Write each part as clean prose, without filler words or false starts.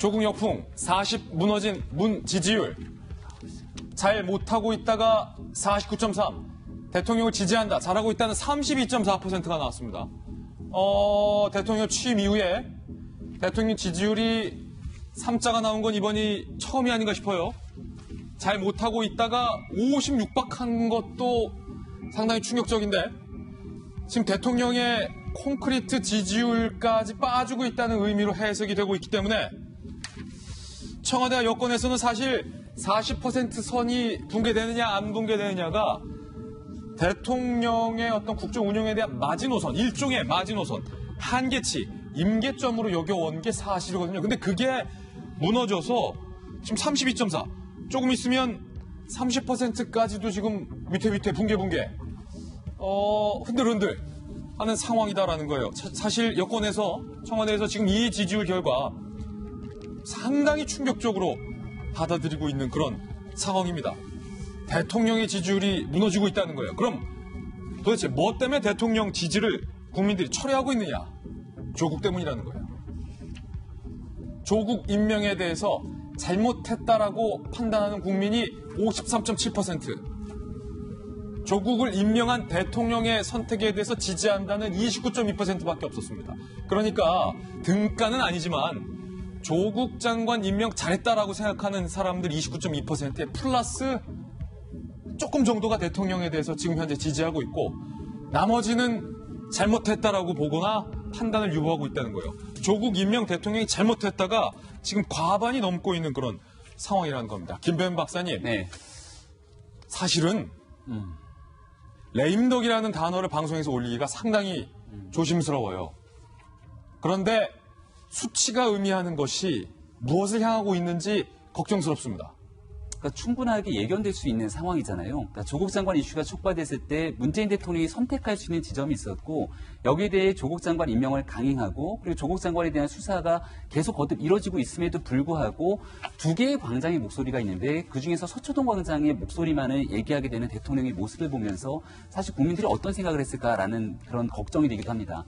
조국 역풍 40 무너진 문 지지율. 잘 못하고 있다가 49.3. 대통령을 지지한다, 잘하고 있다는 32.4%가 나왔습니다. 대통령 취임 이후에 대통령 지지율이 3자가 나온 건 이번이 처음이 아닌가 싶어요. 잘 못하고 있다가 50 육박한 것도 상당히 충격적인데 지금 대통령의 콘크리트 지지율까지 빠지고 있다는 의미로 해석이 되고 있기 때문에 청와대와 여권에서는 사실 40% 선이 붕괴되느냐 안 붕괴되느냐가 대통령의 어떤 국정 운영에 대한 마지노선, 일종의 마지노선, 한계치, 임계점으로 여겨온 게 사실이거든요. 근데 그게 무너져서 지금 32.4, 조금 있으면 30%까지도 지금 위태위태 붕괴 흔들흔들 하는 상황이다라는 거예요. 사실 여권에서, 청와대에서 지금 이 지지율 결과 상당히 충격적으로 받아들이고 있는 그런 상황입니다. 대통령의 지지율이 무너지고 있다는 거예요. 그럼 도대체 뭐 때문에 대통령 지지를 국민들이 철회하고 있느냐? 조국 때문이라는 거예요. 조국 임명에 대해서 잘못했다라고 판단하는 국민이 53.7%, 조국을 임명한 대통령의 선택에 대해서 지지한다는 29.2%밖에 없었습니다. 그러니까 등가는 아니지만 조국 장관 임명 잘했다라고 생각하는 사람들 29.2%에 플러스 조금 정도가 대통령에 대해서 지금 현재 지지하고 있고 나머지는 잘못했다라고 보거나 판단을 유보하고 있다는 거예요. 조국 임명 대통령이 잘못했다가 지금 과반이 넘고 있는 그런 상황이라는 겁니다. 김배은 박사님, 네. 사실은 레임덕이라는 단어를 방송에서 올리기가 상당히 조심스러워요. 그런데 수치가 의미하는 것이 무엇을 향하고 있는지 걱정스럽습니다. 그러니까 충분하게 예견될 수 있는 상황이잖아요. 그러니까 조국 장관 이슈가 촉발됐을 때 문재인 대통령이 선택할 수 있는 지점이 있었고 여기에 대해 조국 장관 임명을 강행하고 그리고 조국 장관에 대한 수사가 계속 거듭 이뤄지고 있음에도 불구하고 두 개의 광장의 목소리가 있는데 그중에서 서초동 광장의 목소리만을 얘기하게 되는 대통령의 모습을 보면서 사실 국민들이 어떤 생각을 했을까라는 그런 걱정이 되기도 합니다.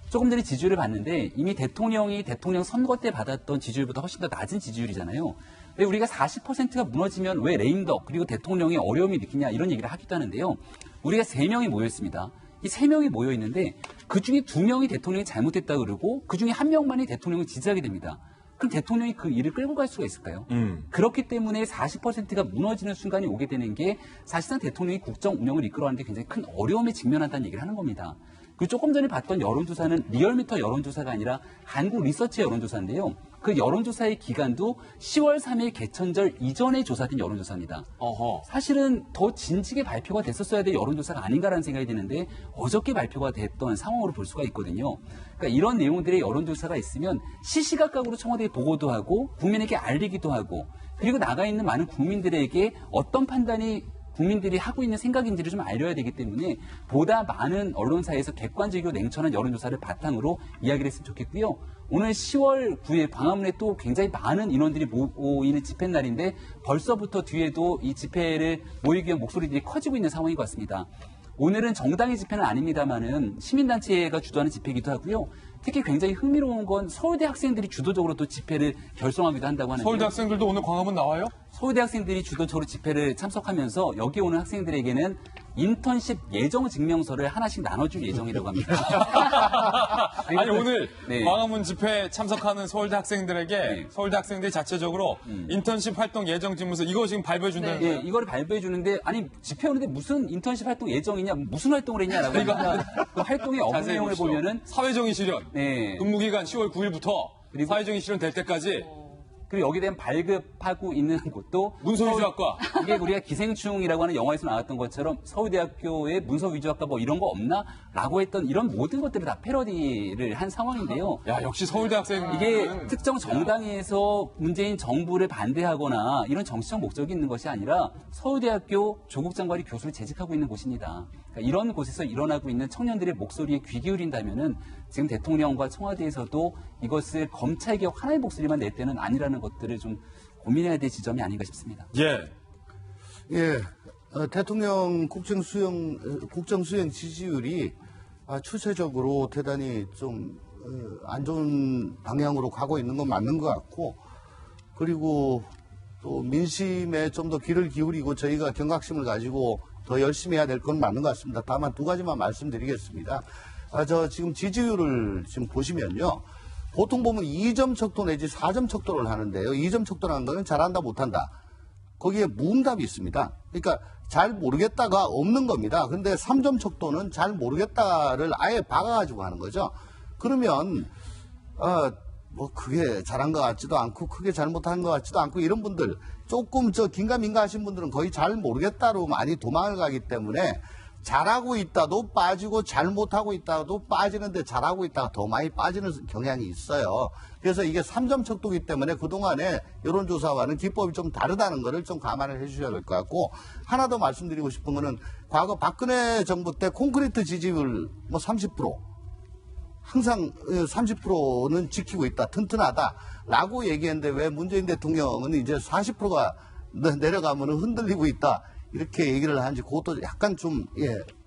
조금 전에 지지율을 봤는데 이미 대통령이 대통령 선거 때 받았던 지지율보다 훨씬 더 낮은 지지율이잖아요. 근데 우리가 40%가 무너지면 왜 레임덕 그리고 대통령이 어려움이 느끼냐 이런 얘기를 하기도 하는데요. 우리가 3명이 모여 있습니다. 이 3명이 모여 있는데 그중에 2명이 대통령이 잘못했다고 그러고 그중에 1명만이 대통령을 지지하게 됩니다. 그럼 대통령이 그 일을 끌고 갈 수가 있을까요? 그렇기 때문에 40%가 무너지는 순간이 오게 되는 게 사실상 대통령이 국정 운영을 이끌어가는데 굉장히 큰 어려움에 직면한다는 얘기를 하는 겁니다. 그리고 조금 전에 봤던 여론조사는 리얼미터 여론조사가 아니라 한국 리서치 여론조사인데요. 그 여론조사의 기간도 10월 3일 개천절 이전에 조사된 여론조사입니다. 사실은 더 진지게 발표가 됐었어야 될 여론조사가 아닌가라는 생각이 드는데 어저께 발표가 됐던 상황으로 볼 수가 있거든요. 그러니까 이런 내용들의 여론조사가 있으면 시시각각으로 청와대에 보고도 하고 국민에게 알리기도 하고 그리고 나가 있는 많은 국민들에게 어떤 판단이 국민들이 하고 있는 생각인지를 좀 알려야 되기 때문에 보다 많은 언론사에서 객관적이고 냉철한 여론조사를 바탕으로 이야기를 했으면 좋겠고요. 오늘 10월 9일 광화문에 또 굉장히 많은 인원들이 모이는 집회 날인데 벌써부터 뒤에도 이 집회를 모이기 위한 목소리들이 커지고 있는 상황인 것 같습니다. 오늘은 정당의 집회는 아닙니다만은 시민단체가 주도하는 집회이기도 하고요. 특히 굉장히 흥미로운 건 서울대 학생들이 주도적으로 또 집회를 결성하기도 한다고 하는데요. 서울대 학생들도 오늘 광화문 나와요? 서울대 학생들이 주도적으로 집회를 참석하면서 여기 오는 학생들에게는 인턴십 예정 증명서를 하나씩 나눠줄 예정이라고 합니다. 아니 오늘 네. 광화문 집회에 참석하는 서울대 학생들에게 네. 서울대 학생들이 자체적으로 인턴십 활동 예정 증명서 이거 지금 발표해 준다는 거예요? 네, 이거를 발표해 주는데 아니 집회 오는데 무슨 인턴십 활동 예정이냐 무슨 활동을 했냐라고 하니까 그 활동의 업무 내용을 보면은 사회정의 실현 네. 근무기간 10월 9일부터 사회정의 실현 될 때까지 그리고 여기에 대한 발급하고 있는 곳도 문서위조학과 이게 우리가 기생충이라고 하는 영화에서 나왔던 것처럼 서울대학교의 문서위조학과 뭐 이런 거 없나? 라고 했던 이런 모든 것들을 다 패러디를 한 상황인데요. 야 역시 서울대 학생 이게 특정 정당에서 문재인 정부를 반대하거나 이런 정치적 목적이 있는 것이 아니라 서울대학교 조국 장관이 교수를 재직하고 있는 곳입니다. 그러니까 이런 곳에서 일어나고 있는 청년들의 목소리에 귀 기울인다면은 지금 대통령과 청와대에서도 이것을 검찰개혁 하나의 목소리만 낼 때는 아니라는 것들을 좀 고민해야 될 지점이 아닌가 싶습니다. 예. 대통령 국정 수행 지지율이 추세적으로 대단히 좀 안 좋은 방향으로 가고 있는 건 맞는 것 같고 그리고 또 민심에 좀 더 귀를 기울이고 저희가 경각심을 가지고 더 열심히 해야 될 건 맞는 것 같습니다. 다만 두 가지만 말씀드리겠습니다. 저 지금 지지율을 지금 보시면요. 보통 보면 2점 척도 내지 4점 척도를 하는데요. 2점 척도라는 거는 잘한다 못한다. 거기에 무응답이 있습니다. 그러니까 잘 모르겠다가 없는 겁니다. 근데 3점 척도는 잘 모르겠다를 아예 박아가지고 하는 거죠. 그러면 뭐 크게 잘한 것 같지도 않고 크게 잘못한 것 같지도 않고 이런 분들 조금 긴가민가 하신 분들은 거의 잘 모르겠다로 많이 도망을 가기 때문에 잘하고 있다도 빠지고 잘못하고 있다도 빠지는데 잘하고 있다가 더 많이 빠지는 경향이 있어요. 그래서 이게 3점 척도이기 때문에 그동안의 여론조사와는 기법이 좀 다르다는 것을 좀 감안을 해 주셔야 될 것 같고 하나 더 말씀드리고 싶은 거는 과거 박근혜 정부 때 콘크리트 지지율 뭐 30% 항상 30%는 지키고 있다, 튼튼하다라고 얘기했는데 왜 문재인 대통령은 이제 40%가 내려가면 흔들리고 있다 이렇게 얘기를 하는지 그것도 약간 좀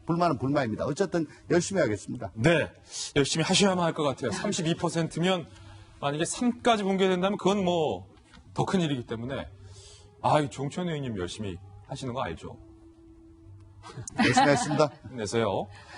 불만은 불만입니다. 어쨌든 열심히 하겠습니다. 네, 열심히 하셔야만 할 것 같아요. 32%면 만약에 3까지 붕괴된다면 그건 뭐 더 큰 일이기 때문에 이 정치원 의원님 열심히 하시는 거 알죠? 열심히 하겠습니다. 힘내세요.